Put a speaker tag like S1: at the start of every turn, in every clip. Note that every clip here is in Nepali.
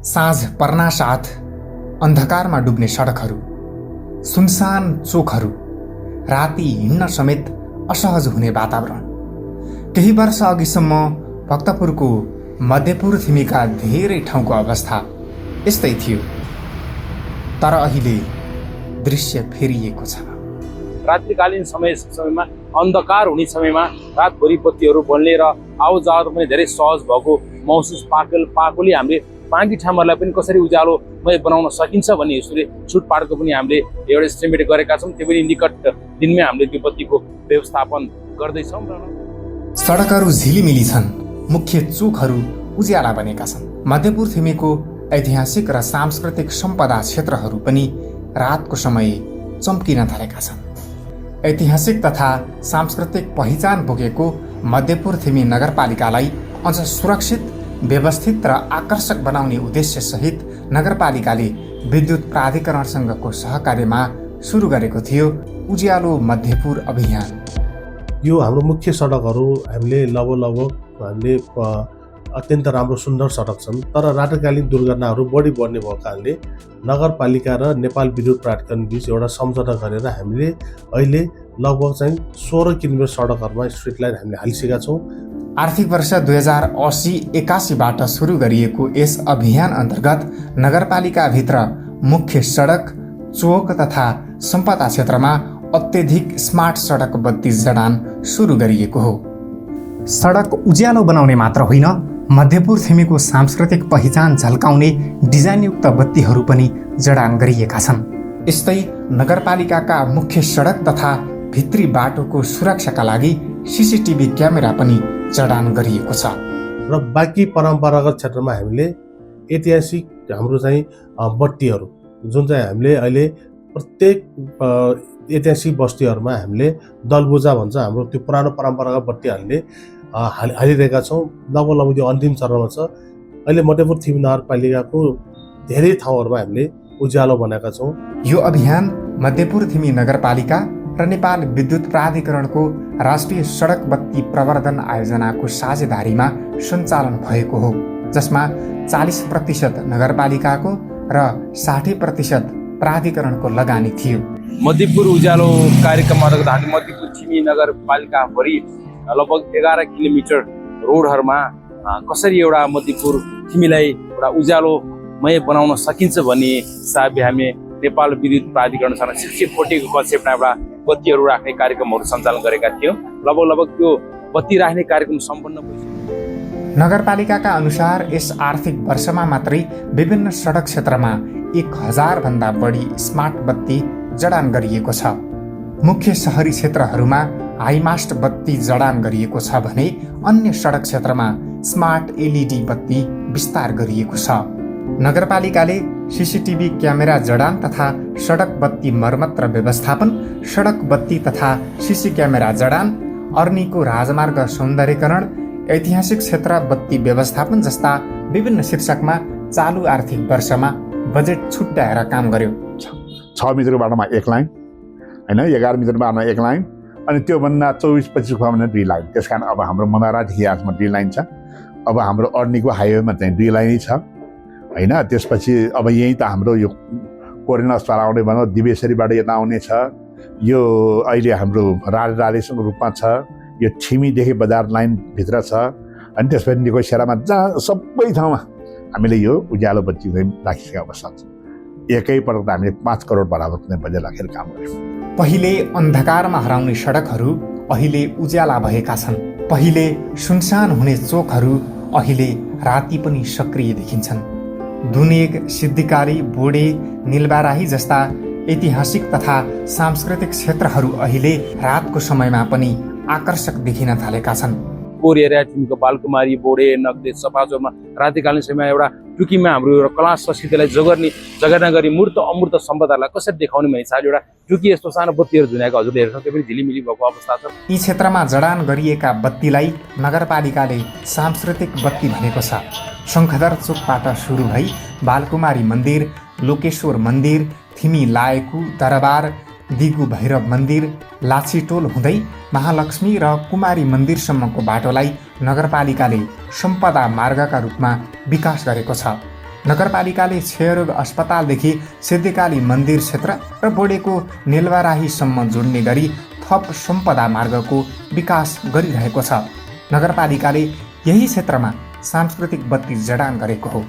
S1: साँझ पर्नासाथ अन्धकारमा डुब्ने सडकहरू, सुनसान चोकहरू, राति हिँड्न समेत असहज हुने वातावरण। केही वर्ष अघिसम्म भक्तपुरको मध्यपुर थिमीका धेरै ठाउँको अवस्था यस्तै थियो, तर अहिले दृश्य फेरिएको छ।
S2: रात्रिकालीन समयमा अन्धकार हुने समयमा रातभरि बत्तीहरू बल्ने र आवाजावत पनि धेरै सहज भएको महसुस पाएकोले हामीले बाँकी ठाउँहरूलाई पनि कसरी उज्यालोमय बनाउन सकिन्छ भन्ने हिसाबले छुटपाटको पनि हामीले एउटा एस्टिमेट गरेका छौँ। त्यो पनि निकट दिनमै हामीले त्यो बत्तीको व्यवस्थापन गर्दैछौँ।
S1: सडकहरू झिलिमिली छन्, मुख्य चोकहरू उज्याला बनेका छन्। मध्यपुर थिमीको ऐतिहासिक र सांस्कृतिक सम्पदा क्षेत्रहरू पनि रातको समय चम्किन थालेका छन्। ऐतिहासिक तथा सांस्कृतिक पहिचान बोकेको मध्यपुर थिमी नगरपालिकालाई अझ सुरक्षित, व्यवस्थित र आकर्षक बनाउने उद्देश्यसहित नगरपालिकाले विद्युत प्राधिकरणसँगको सहकार्यमा सुरु गरेको थियो उज्यालो मध्यपुर अभियान।
S3: यो हाम्रो मुख्य सडकहरू हामीले लगभग हामीले अत्यन्त राम्रो सुन्दर सडक छन्, तर रात्रिकालीन दुर्घटनाहरू बढी बढ्ने भएको कारणले नगरपालिका र नेपाल विद्युत प्राधिकरण बीच एउटा सम्झौता गरेर हामीले अहिले लगभग चाहिँ 16 किलोमिटर सडकहरूमा स्ट्रिट लाइट हामीले हालिसकेका छौँ।
S1: आर्थिक वर्ष 2080-81बाट सुरु गरिएको यस अभियान अन्तर्गत नगरपालिकाभित्र मुख्य सडक, चोक तथा सम्पदा क्षेत्रमा अत्यधिक स्मार्ट सडक बत्ती जडान सुरु गरिएको हो। सडक उज्यालो बनाउने मात्र होइन, मध्यपुर थिमीको सांस्कृतिक पहिचान झल्काउने डिजाइनयुक्त बत्तीहरू पनि जडान गरिएका छन्। यस्तै नगरपालिकाका मुख्य सडक तथा भित्री बाटोको सुरक्षाका लागि सीसीटीभी क्यामेरा पनि जडान गरिएको छ।
S3: र बाँकी परम्परागत क्षेत्रमा हामीले ऐतिहासिक हाम्रो चाहिँ बत्तीहरू जुन चाहिँ हामीले अहिले प्रत्येक ऐतिहासिक बस्तीहरूमा हामीले दलबुजा भन्छ, हाम्रो त्यो पुरानो परम्परागत बत्ती हालिरहेका छौँ। लगभग त्यो अन्तिम चरणमा छ। अहिले मध्यपुर थिमी नगरपालिकाको धेरै ठाउँहरूमा हामीले उज्यालो बनाएका छौँ।
S1: यो अभियान मध्यपुर थिमी नगरपालिका र नेपाल विद्युत प्राधिकरणको राष्ट्रिय सडक बत्ती प्रवर्धन आयोजनाको साझेदारीमा सञ्चालन भएको हो, जसमा 40% नगरपालिकाको र 60% प्राधिकरणको लगानी थियो।
S2: मध्यपुर उज्यालो कार्यक्रम अन्तर्गत हामी मध्यपुर थिमी नगरपालिकाभरि लगभग 11 किलोमिटर रोडहरूमा कसरी एउटा मध्यपुर थिमीलाई एउटा उज्यालोमय बनाउन सकिन्छ भन्ने हिसाबले हामी नेपाल विद्युत प्राधिकरणसँग 60-40 कन्सेप्टमा एउटा बत्तीहरू राख्ने कार्यक्रमहरू सञ्चालन गरेका थियौँ। लगभग त्यो बत्ती राख्ने कार्यक्रम सम्पन्न भइसक्यो।
S1: नगरपालिकाका अनुसार यस आर्थिक वर्षमा मात्रै विभिन्न सडक क्षेत्रमा 1000 भन्दा बढी स्मार्ट बत्ती जडान गरिएको छ। मुख्य सहरी क्षेत्रहरूमा हाइमास्ट बत्ती जडान गरिएको छ भने अन्य सडक क्षेत्रमा स्मार्ट एलइडी बत्ती विस्तार गरिएको छ। नगरपालिकाले सीसीटीभी क्यामेरा जडान तथा सडक बत्ती मर्मत र व्यवस्थापन, सडक बत्ती तथा सीसी क्यामेरा जडान, अर्नीको राजमार्ग सौन्दर्यकरण, ऐतिहासिक क्षेत्र बत्ती व्यवस्थापन जस्ता विभिन्न शीर्षकमा चालु आर्थिक वर्षमा बजेट छुट्याएर काम गर्यो।
S4: 6 मिटरको बाटोमा 1 लाइन होइन, 11 मिटरको बाटोमा 1 लाइन, अनि त्योभन्दा 24-25 भन्दा 2 लाइन। त्यस कारण अब हाम्रो मनारादेखि आजमा 2 लाइन छ। अब हाम्रो अर्नीको हाइवेमा चाहिँ 2 लाइनै छ होइन। त्यसपछि अब यहीँ त हाम्रो यो कोरेन अस्पताल आउने भनौँ, दिवेश्वरीबाट यता आउने छ। यो अहिले हाम्रो राजेसँग रूपमा छ। यो थिमीदेखि बजार लाइनभित्र छ। अनि त्यसपछि निकोसेरामा जहाँ सबै ठाउँमा हामीले यो उज्यालो बत्ती चाहिँ राखिसकेको अवस्था छ। एकैपल्ट त हामीले 5 करोड बराबर कुनै बजेट राखेर काम गर्यौँ।
S1: पहिले अन्धकारमा हराउने सडकहरू अहिले उज्याला भएका छन्। पहिले सुनसान हुने चोकहरू अहिले राति पनि सक्रिय देखिन्छन्। दुनेग, सिद्धिकारी, बोडे, निलबाराही जस्ता ऐतिहासिक तथा सांस्कृतिक क्षेत्रहरू अहिले रातको समयमा पनि आकर्षक देखिन थालेका छन्।
S2: कोर एरिया थिमीको बालकुमारी, बोडे, नगदे, सफाचौरमा रातिकालीन समयमा एउटा टुकीमा हाम्रो एउटा कला संस्कृतिलाई जगर्ना गरी मूर्त अमूर्त सम्पदालाई कसरी देखाउने भन्ने हिसाबले एउटा टुकी यस्तो सानो बत्तीहरू झुन्याएको हजुरले हेर्न सक्यो पनि झिलिमिली भएको अवस्था छ।
S1: यी क्षेत्रमा जडान गरिएका बत्तीलाई नगरपालिकाले सांस्कृतिक बत्ती भनेको छ। शङ्खदर चोकबाट सुरु भई बालकुमारी मन्दिर, लोकेश्वर मन्दिर, थिमी लायकु दरबार, दिगु भैरव मन्दिर, लाछीटोल हुँदै महालक्ष्मी र कुमारी मन्दिरसम्मको बाटोलाई नगरपालिकाले सम्पदा मार्गका रूपमा विकास गरेको छ। नगरपालिकाले क्षयरोग अस्पतालदेखि सिद्धिकाली मन्दिर क्षेत्र र बोडेको नेलवाराहीसम्म जोड्ने गरी थप सम्पदा मार्गको विकास गरिरहेको छ। नगरपालिकाले यही क्षेत्रमा सांस्कृतिक बत्ती जडान गरेको हो।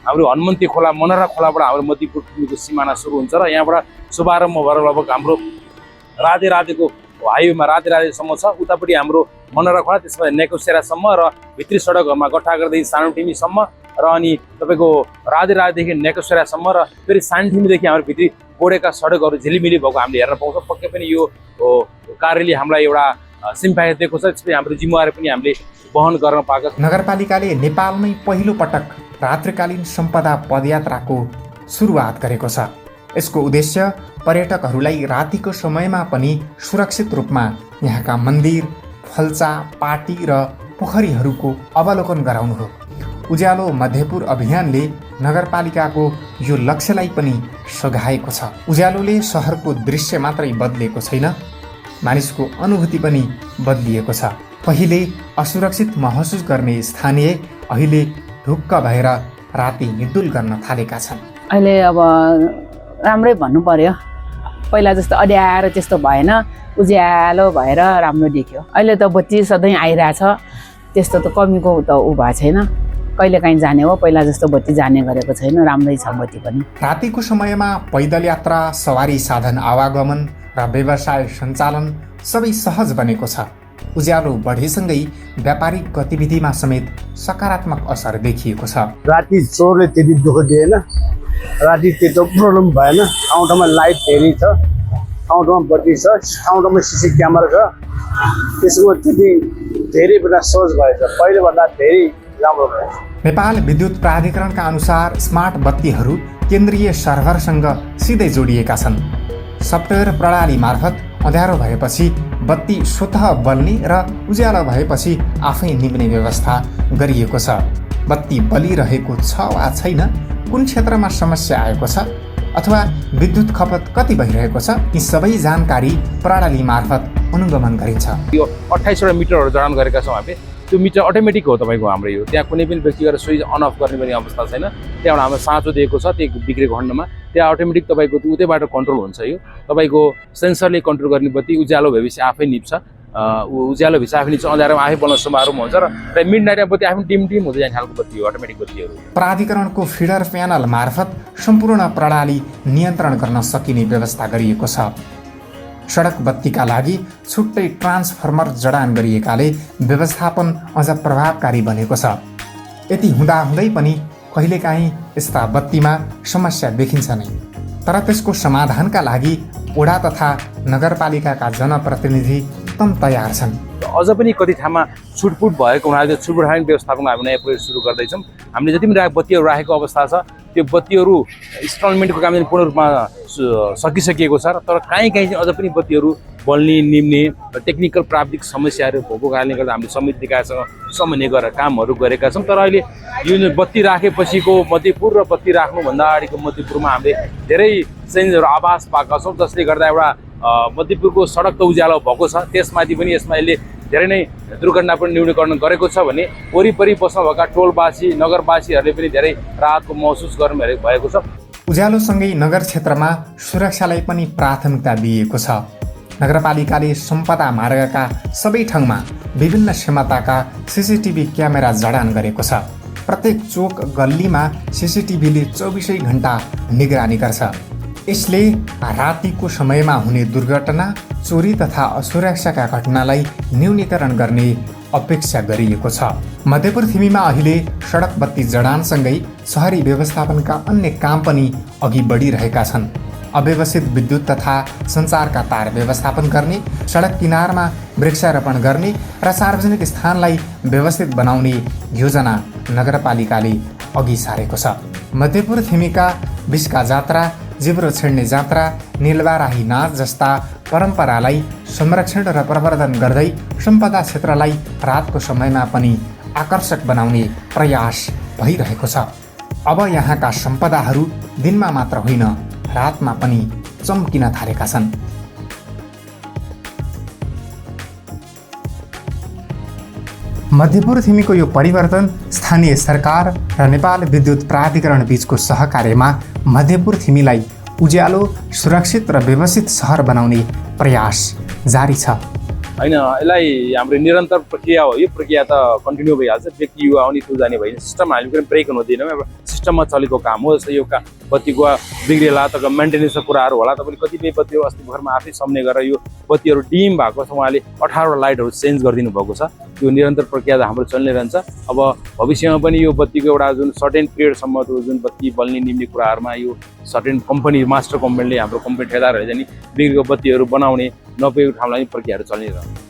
S2: हाम्रो हनुमन्ती खोला मनरा खोलाबाट हाम्रो मध्यपुर ठुमीको सिमाना सुरु हुन्छ र यहाँबाट शुभारम्भ भएर लगभग हाम्रो राधेको हाइवेमा राधेसम्म छ। उतापट्टि हाम्रो मनरा खोला, त्यसमा नेकोसेरासम्म र भित्री सडकहरूमा गट्टागरदेखि सानोटिमीसम्म र अनि तपाईँको राधेदेखि नेकोसेरासम्म र फेरि सानोटिमीदेखि हाम्रो भित्री बोडेका सडकहरू झिलिमिली भएको हामीले हेर्न पाउँछौँ। पक्कै पनि यो कार्यले हामीलाई एउटा सिम्पाइ दिएको छ। त्यसपछि हाम्रो जिम्मेवारी पनि हामीले वहन गर्न पाएको छ।
S1: नगरपालिकाले नेपालमै पहिलो पटक रात्रिकालीन सम्पदा पदयात्राको सुरुवात गरेको छ। यसको उद्देश्य पर्यटकहरूलाई रातिको समयमा पनि सुरक्षित रूपमा यहाँका मन्दिर, फल्चा, पाटी र पोखरीहरूको अवलोकन गराउनु हो। उज्यालो मध्यपुर अभियानले नगरपालिकाको यो लक्ष्यलाई पनि सघाएको छ। उज्यालोले सहरको दृश्य मात्रै बदलेको छैन, मानिसको अनुभूति पनि बदलिएको छ। पहिले असुरक्षित महसुस गर्ने स्थानीय अहिले ढुक्क भएर राति हिँडुल गर्न थालेका छन्।
S5: अहिले अब राम्रै भन्नु पर्यो, पहिला जस्तो अड्याएर त्यस्तो भएन, उज्यालो भएर राम्रो देख्यो। अहिले त बत्ती सधैँ आइरहेछ, त्यस्तो त कमीको त ऊ भएको छैन। कहिले काहीँ जाने हो, पहिला जस्तो बत्ती जाने गरेको छैन, राम्रै छ बत्ती पनि।
S1: रातिको समयमा पैदल यात्रा, सवारी साधन आवागमन र व्यवसाय सञ्चालन सबै सहज बनेको छ। उज्यालो बढेसँगै व्यापारिक गतिविधिमा समेत सकारात्मक असर देखिएको छ।
S6: राति चोरले त्यति दुःख दिएन, राति त्यस्तो प्रब्लम भएन। ठाउँ ठाउँमा लाइट धेरै छ, ठाउँ ठाउँमा बत्ती छ, ठाउँ ठाउँमा सिसी क्यामेरा छ। त्यसको त्यति धेरै बेला सहज भएछ, पहिलेभन्दा धेरै राम्रो भएछ।
S1: नेपाल विद्युत प्राधिकरणका अनुसार स्मार्ट बत्तीहरू केन्द्रीय सर्भरसँग सिधै जोडिएका छन्। सफ्टवेयर प्रणाली मार्फत अँध्यारो भएपछि बत्ती स्वतः बल्ने र उज्यालो भएपछि आफै निभ्ने व्यवस्था गरिएको छ। बत्ती बलिरहेको छ वा छैन, कुन क्षेत्रमा समस्या आएको छ अथवा विद्युत खपत कति भइरहेको छ, यी सबै जानकारी प्रणाली मार्फत अनुगमन गरिन्छ।
S2: यो 28वटा मिटरहरू जडान गरेका छौँ हामीले। त्यो मिटर अटोमेटिक हो तपाईँको हाम्रो यो, त्यहाँ कुनै पनि व्यक्ति गरेर स्विच अन अफ गर्ने पनि अवस्था छैन। त्यहाँबाट हाम्रो साँचो दिएको छ, त्यो बिग्रेको खण्डमा त्यहाँ अटोमेटिक तपाईँको उतैबाट कन्ट्रोल हुन्छ। यो तपाईँको सेन्सरले कन्ट्रोल गर्ने बत्ती उज्यालो भएपछि आफै निप्छ, उज्यालो भएपछि आफै निप्छ, अँध्यारोमा आफै बल्न समारोहमा हुन्छ र मिड नाइटमा बत्ती आफै टिम हुँदै जाने खालको बत्ती हो, अटोमेटिक बत्तीहरू।
S1: प्राधिकरणको फिडर प्यानल मार्फत सम्पूर्ण प्रणाली नियन्त्रण गर्न सकिने व्यवस्था गरिएको छ। सडक बत्तीका लागि छुट्टै ट्रान्सफर्मर जडान गरिएकाले व्यवस्थापन अझ प्रभावकारी बनेको छ। यति हुँदाहुँदै पनि कहिलेकाहीँ यस्ता बत्तीमा समस्या देखिन्छ नै, तर त्यसको समाधानका लागि वडा तथा नगरपालिकाका जनप्रतिनिधि तम तयार छन्।
S2: अझ पनि कति ठाउँमा छुटपुट भएको हुनाले त्यो छुटपुट खाने व्यवस्थापन हामी नयाँ प्रयोग सुरु गर्दैछौँ। हामीले जति पनि बत्तीहरू राखेको अवस्था छ, त्यो बत्तीहरू इन्स्टलमेन्टको काम पूर्ण रूपमा सकिसकिएको छ, तर काहीँ चाहिँ अझ पनि बत्तीहरू बल्ने निम्ने टेक्निकल प्राविधिक समस्याहरू भएको कारणले गर्दा हामीले समिति निकायसँग समन्वय गरेर कामहरू गरेका छौँ। तर अहिले यो बत्ती राखेपछिको मध्यपुर र बत्ती राख्नुभन्दा अगाडिको मध्यपुरमा हामीले धेरै चेन्जहरू आभास पाएका छौँ, जसले गर्दा एउटा मध्यपुरको सडक त उज्यालो भएको छ, त्यसमाथि पनि यसमा यसले धेरै नै दुर्घटना पनि न्यूनीकरण गरेको छ भने वरिपरि बस्न भएका टोलवासी नगरवासीहरूले पनि धेरै राहतको महसुस गर्नु भएको छ।
S1: उज्यालोसँगै नगर क्षेत्रमा सुरक्षालाई पनि प्राथमिकता दिइएको छ। नगरपालिकाले सम्पदा मार्गका सबै ठाउँमा विभिन्न क्षमताका सीसीटीभी क्यामेरा जडान गरेको छ। प्रत्येक चोक गल्लीमा सीसीटीभीले 24 घण्टा निगरानी गर्छ। यसले रातिको समयमा हुने दुर्घटना, चोरी तथा असुरक्षाका घटनालाई न्यूनीकरण गर्ने अपेक्षा गरिएको छ। मध्यपुर थिमीमा अहिले सडक बत्ती जडानसँगै सहरी व्यवस्थापनका अन्य काम पनि अघि बढिरहेका छन्। अव्यवस्थित विद्युत तथा सञ्चारका तार व्यवस्थापन गर्ने, सडक किनारमा वृक्षारोपण गर्ने र सार्वजनिक स्थानलाई व्यवस्थित बनाउने योजना नगरपालिकाले अघि सारेको छ। मध्यपुर थिमीका बिस्का जात्रा, जिब्रो छेड्ने जात्रा, नेलवाराही नाच जस्ता परम्परालाई संरक्षण र प्रवर्धन गर्दै सम्पदा क्षेत्रलाई रातको समयमा पनि आकर्षक बनाउने प्रयास भइरहेको छ। अब यहाँका सम्पदाहरू दिनमा मात्र होइन, रातमा पनि चम्किन थालेका छन्। मध्यपुर थिमीको यो परिवर्तन स्थानीय सरकार र नेपाल विद्युत प्राधिकरण बीचको सहकार्यमा मध्यपुर थिमीलाई उज्यालो, सुरक्षित र व्यवस्थित सहर बनाउने प्रयास जारी छ।
S2: होइन, यसलाई हाम्रो निरन्तर प्रक्रिया हो। यो प्रक्रिया त कन्टिन्यू भइहाल्छ। व्यक्ति युवा आउने तु जाने भइन्छ। सिस्टम हामी पनि ब्रेक हुनु दिदैनौँ। अब सिस्टममा चलेको काम हो। जस्तै यो बत्तीको बिग्रेला त मेन्टेनेन्सको कुराहरू होला। तपाईँले कतिपय बत्तीहरू अस्ति भर्खरमा आफै सम्झने गरेर यो बत्तीहरू डिम भएको छ, उहाँले 18वटा लाइटहरू चेन्ज गरिदिनु भएको छ। यो निरन्तर प्रक्रिया त हाम्रो चलिरहन्छ। अब भविष्यमा पनि यो बत्तीको एउटा जुन सर्टेन पिरियडसम्म जुन बत्ती बल्ने निम्ने कुराहरूमा यो सर्टेन कम्पनी, मास्टर कम्पनीले, हाम्रो कम्पनी ठेकेदारहरूले चाहिँ नि बिग्रेको बत्तीहरू बनाउने, नपुगेको ठाउँलाई प्रक्रियाहरू चलिरहन्छ।